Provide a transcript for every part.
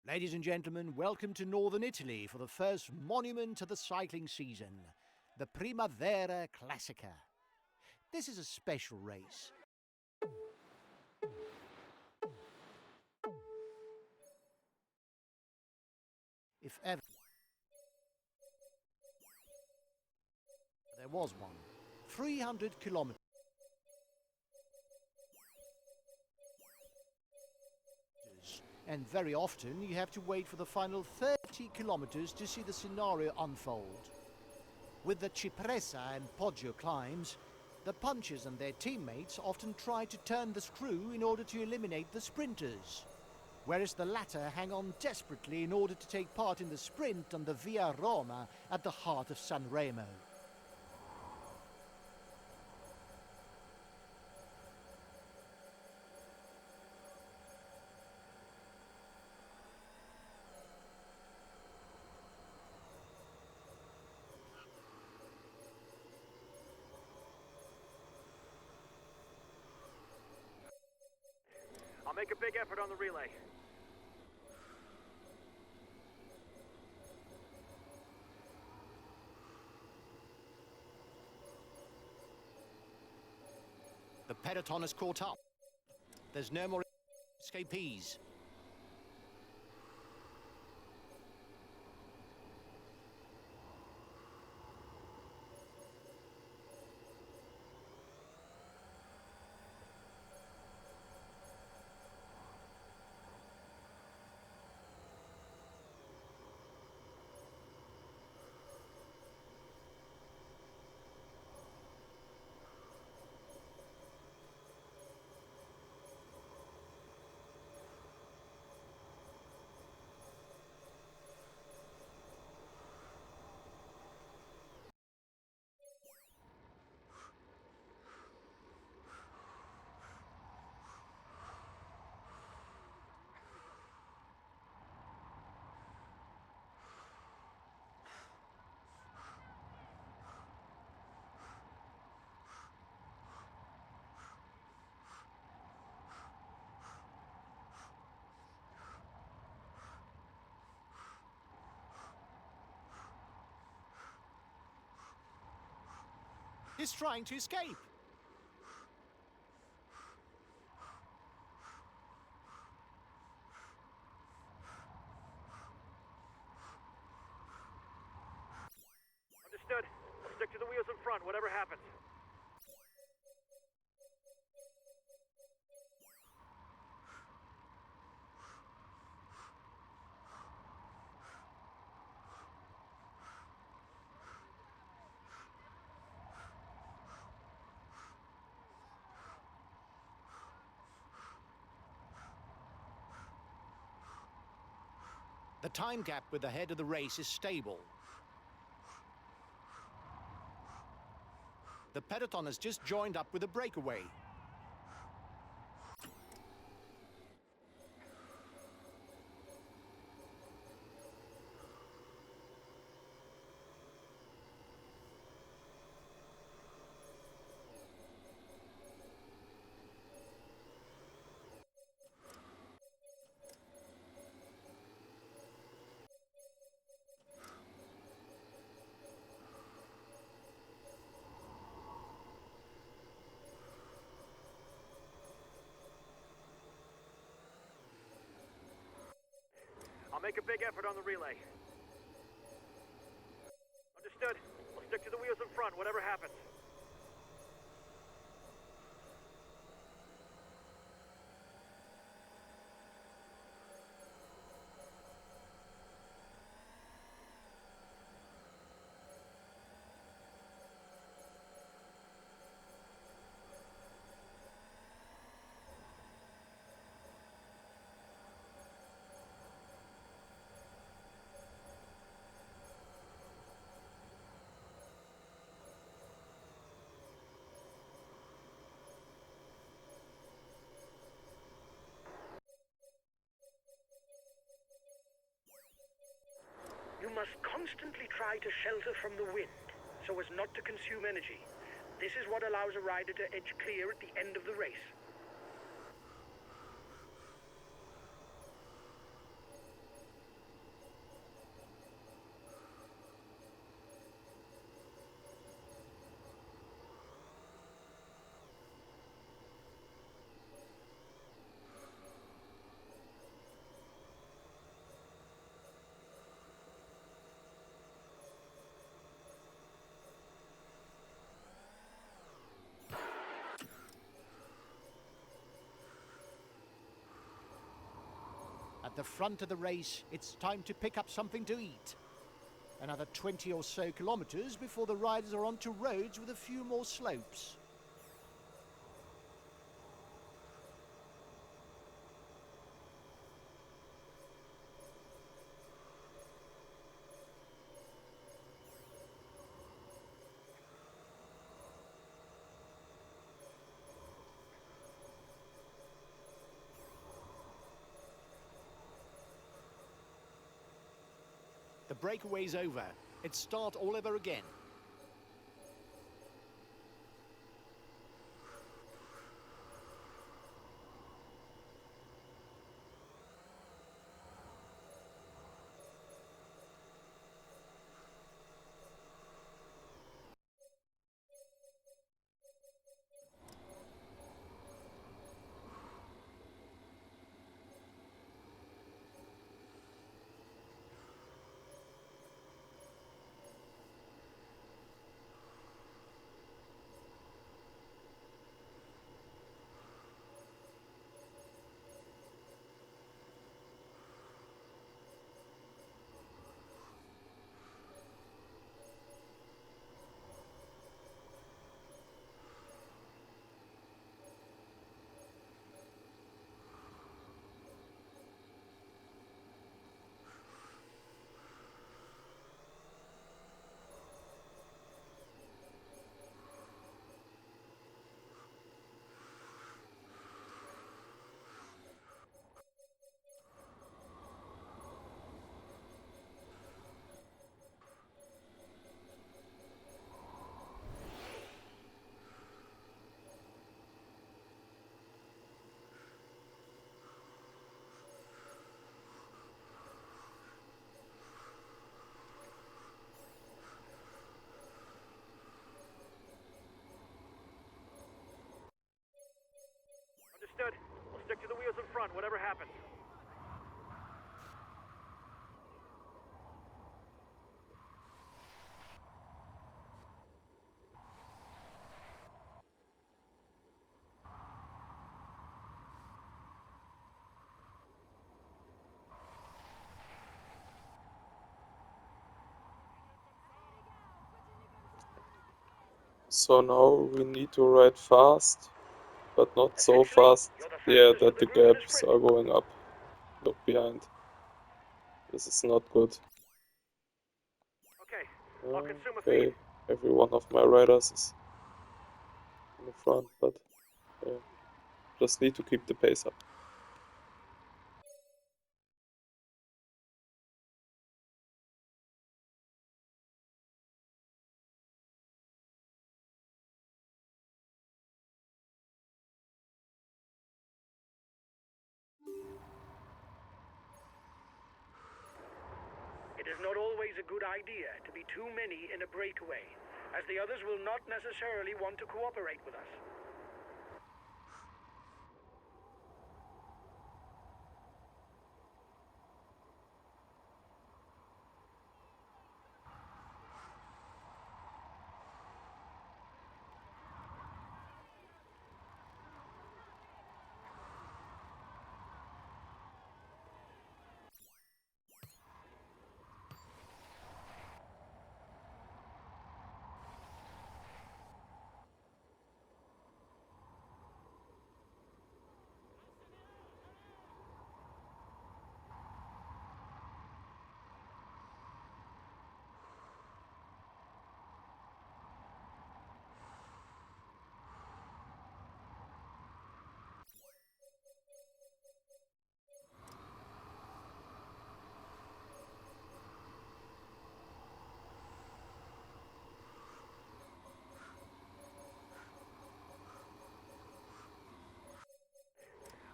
Ladies and gentlemen, welcome to Northern Italy for the first monument of the cycling season, the Primavera Classica. This is a special race. If ever there was one. 300 kilometers. And very often you have to wait for the final 30 kilometers to see the scenario unfold. With the Cipressa and Poggio climbs, the punchers and their teammates often try to turn the screw in order to eliminate the sprinters, whereas the latter hang on desperately in order to take part in the sprint on the Via Roma at the heart of San Remo. I'll make a big effort on the relay. The peloton has caught up. There's no more escapees. He's trying to escape. Understood. I'll stick to the wheels in front, whatever happens. The time gap with the head of the race is stable. The peloton has just joined up with a breakaway. I'll make a big effort on the relay. Understood. I'll stick to the wheels in front, whatever happens. You must constantly try to shelter from the wind, so as not to consume energy. This is what allows a rider to edge clear at the end of the race. At the front of the race, it's time to pick up something to eat. Another 20 or so kilometers before the riders are onto roads with a few more slopes. The breakaway's over. It's start all over again. Understood. We'll stick to the wheels in front, whatever happens. So now we need to ride fast, but not so Essentially, fast, you're the yeah, fastest of that the the group in a gaps sprint. are going up. Look behind. This is not good. Okay, I'll consume a feed. Okay, every one of my riders is in the front, but yeah, just need to keep the pace up. It is not always a good idea to be too many in a breakaway, as the others will not necessarily want to cooperate with us.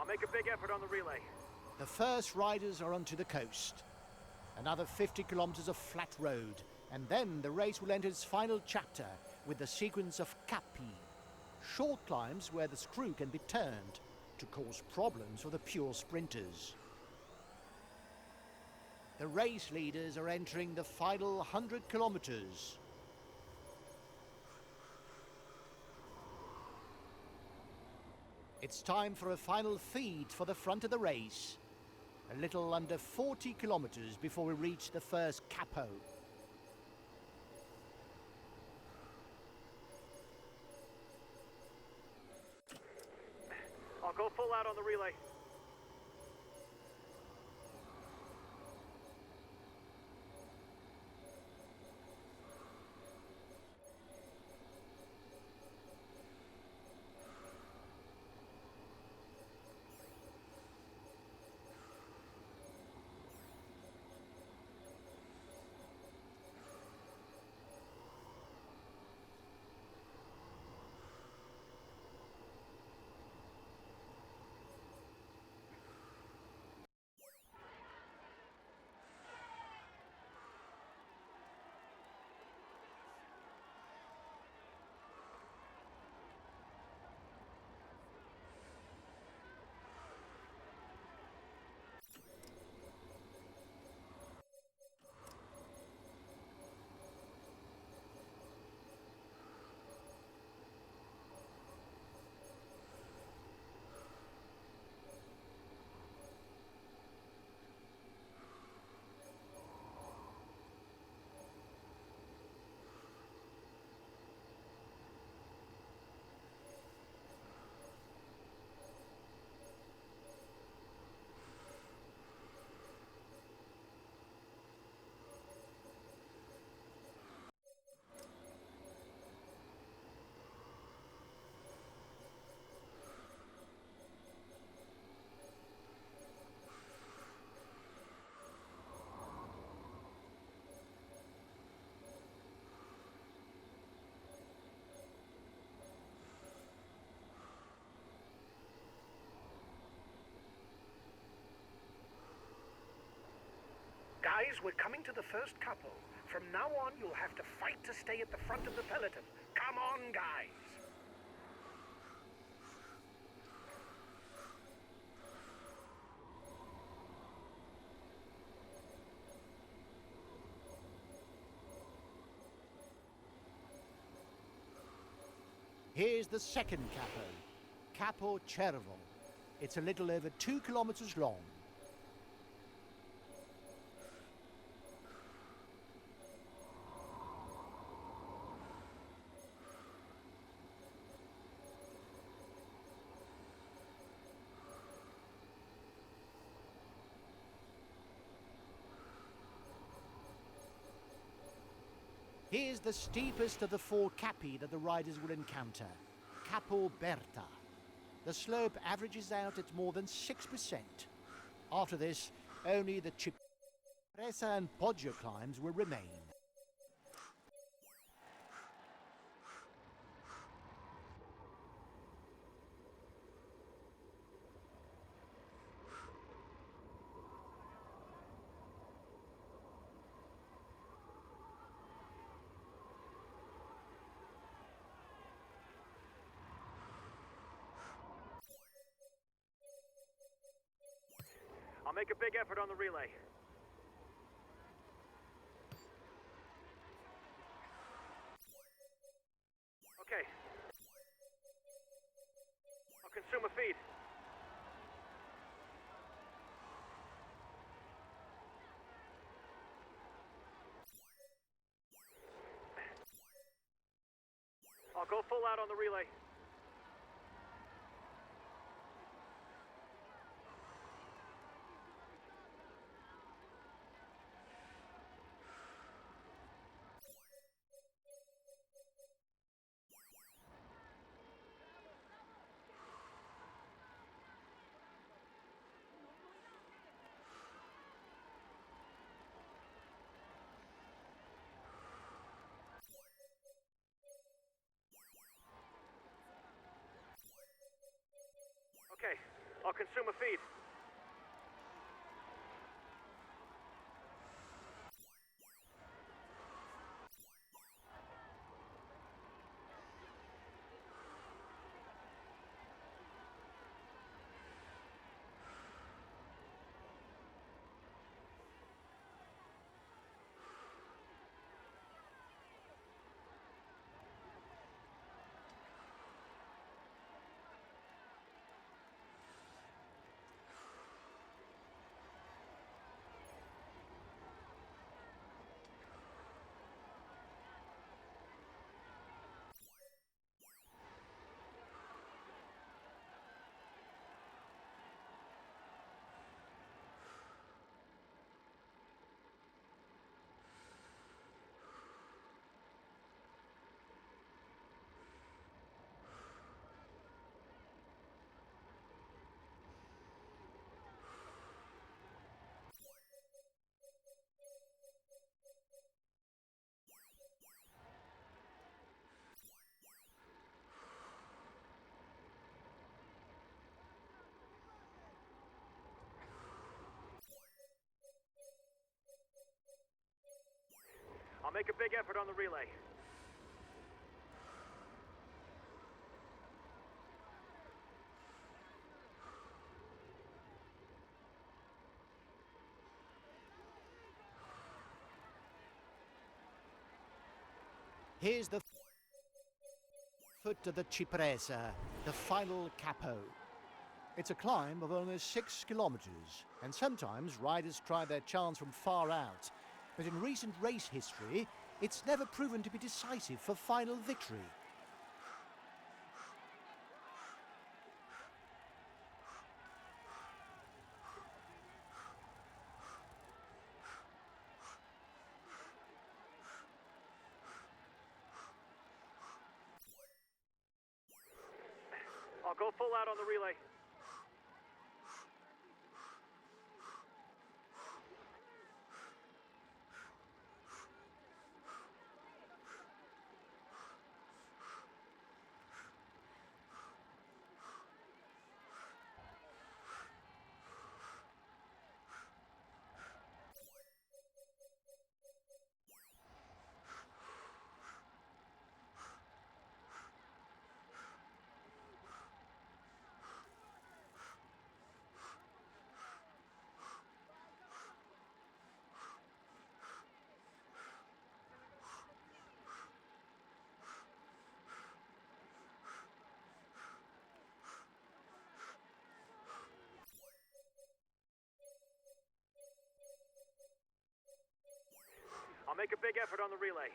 I'll make a big effort on the relay. The first riders are onto the coast. Another 50 kilometers of flat road, and then the race will enter its final chapter with the sequence of capi, short climbs where the screw can be turned to cause problems for the pure sprinters. The race leaders are entering the final 100 kilometers. It's time for a final feed for the front of the race. A little under 40 kilometers before we reach the first capo. I'll go full out on the relay. Guys, we're coming to the first couple. From now on, you'll have to fight to stay at the front of the peloton. Come on, guys! Here's the second capo, Capo Cervo. It's a little over 2 kilometers long. Here's the steepest of the 4 capi that the riders will encounter, Capo Berta. The slope averages out at more than 6%. After this, only the Cipressa and Poggio climbs will remain. I'll make a big effort on the relay. Okay. I'll consume a feed. I'll go full out on the relay. Okay, I'll consume a feed. make a big effort on the relay. Here's the foot of the Cipresa, the final capo. It's a climb of almost 6 kilometers, and sometimes riders try their chance from far out. But in recent race history, it's never proven to be decisive for final victory. I'll go full out on the relay. I'll make a big effort on the relay.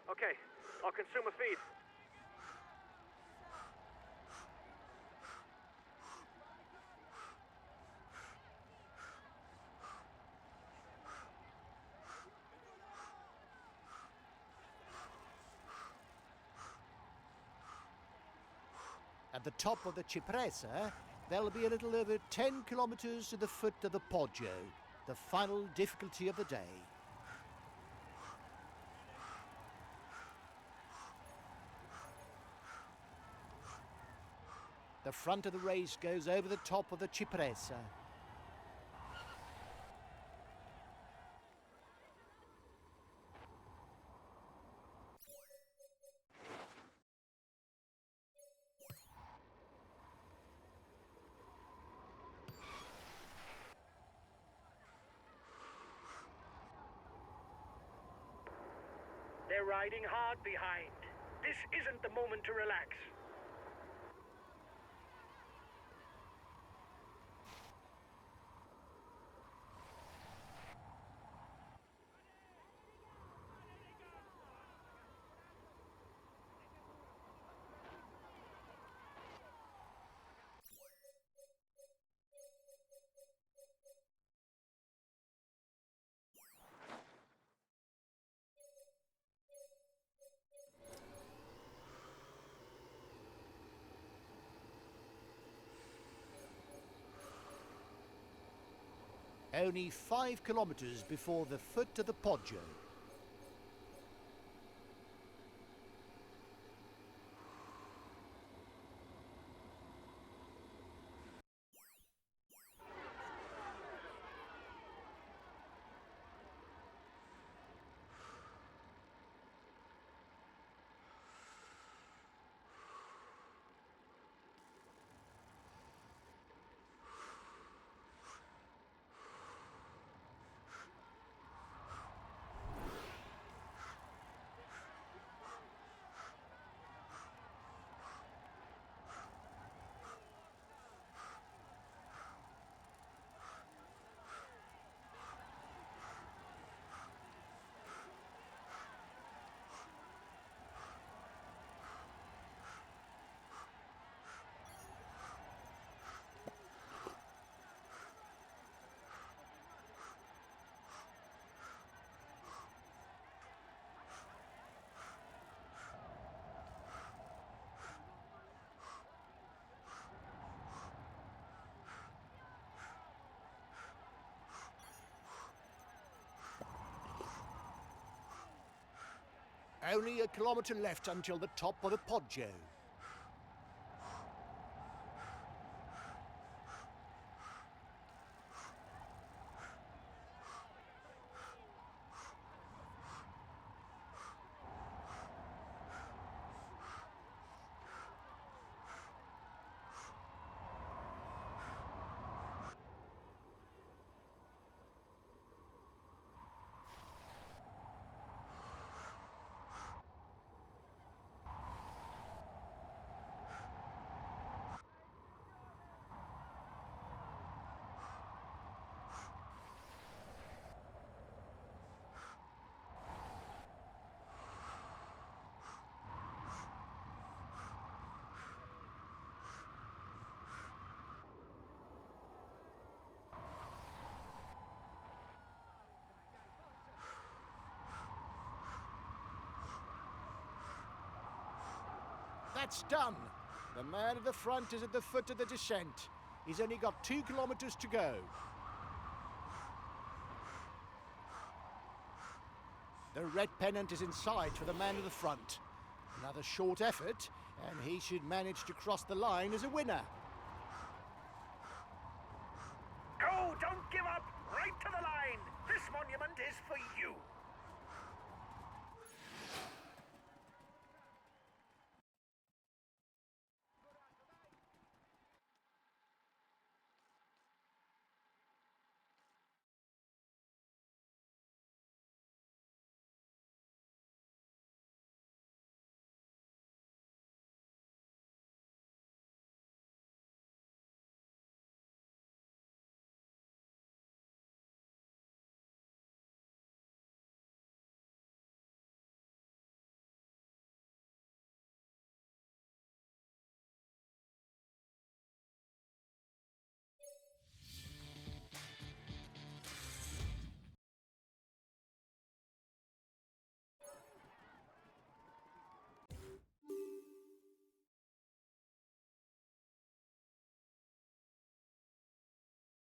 Okay, I'll consume a feed. At the top of the Cipresa, there'll be a little over 10 kilometers to the foot of the Poggio, the final difficulty of the day. The front of the race goes over the top of the Cipresa. They're riding hard behind. This isn't the moment to relax. Only 5 kilometers before the foot of the Poggio. Only a kilometre left until the top of the Poggio. That's done. The man at the front is at the foot of the descent. He's only got 2 kilometers to go. The red pennant is in sight for the man at the front. Another short effort, and he should manage to cross the line as a winner. Go, don't give up! Right to the line! This monument is for you!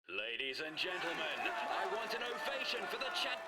Ladies and gentlemen, I want an ovation for the champ.